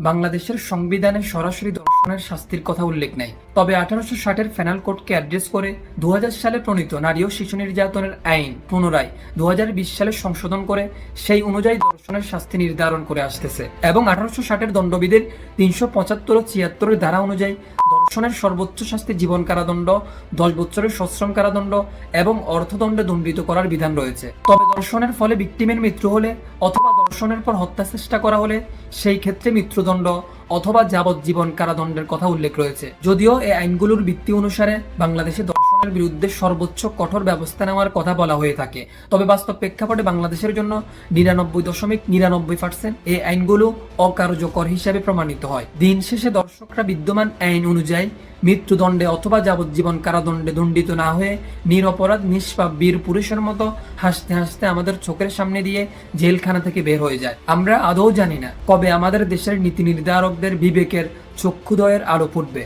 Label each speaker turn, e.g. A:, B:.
A: বাংলাদেশের সংবিধানে সরাসরি ধর্ষণের শাস্তির কথা উল্লেখ নেই। তবে 1860-এর পেনাল কোডকে অ্যাড্রেস করে 2000 সালে প্রণীত নারী ও শিশু নির্যাতনের আইন পুনরায় 2020 সালে সংশোধন করে সেই অনুযায়ী ধর্ষণের শাস্তি নির্ধারণ করে আসতেছে এবং 1860-এর দণ্ডবিধির 375 ও 76 ধারা অনুযায়ী ধর্ষণের সর্বোচ্চ শাস্তি জীবন কারাদণ্ড, 10 বছরের সশ্রম কারাদণ্ড এবং অর্থদণ্ডে দণ্ডিত করার বিধান রয়েছে। তবে ধর্ষণের ফলে ভিকটিমের মৃত্যু হলে অথবা ধর্ষণের পর হত্যা চেষ্টা করা হলে সেই ক্ষেত্রে মৃত্যুদণ্ড অথবা যাবজ্জীবন কারাদণ্ডের কথা উল্লেখ রয়েছে। যদিও এই আইনগুলোর ভিত্তি অনুসারে বাংলাদেশে ধর্ষণের বিরুদ্ধে সর্বোচ্চ কঠোর ব্যবস্থা নেওয়ার কথা বলা হয়ে থাকে, তবে বাস্তব প্রেক্ষাপটে বাংলাদেশের জন্য 99.99% এই আইনগুলো অকার্যকর হিসাবে প্রমাণিত হয়। দিন শেষে দর্শকরা বিদ্যমান আইন অনুযায়ী মৃত্যুদণ্ডে অথবা যাবজ্জীবন কারাদণ্ডে দণ্ডিত না হয়ে নিরপরাধ নিষ্পাপ বীর পুরুষের মতো হাসতে হাসতে আমাদের চোখের সামনে দিয়ে জেলখানা থেকে বের হয়ে যায়। আমরা আদৌ জানি না কবে আমাদের দেশের নীতি নির্ধারকদের বিবেকের চক্ষুদয়ের আলো ফুটবে।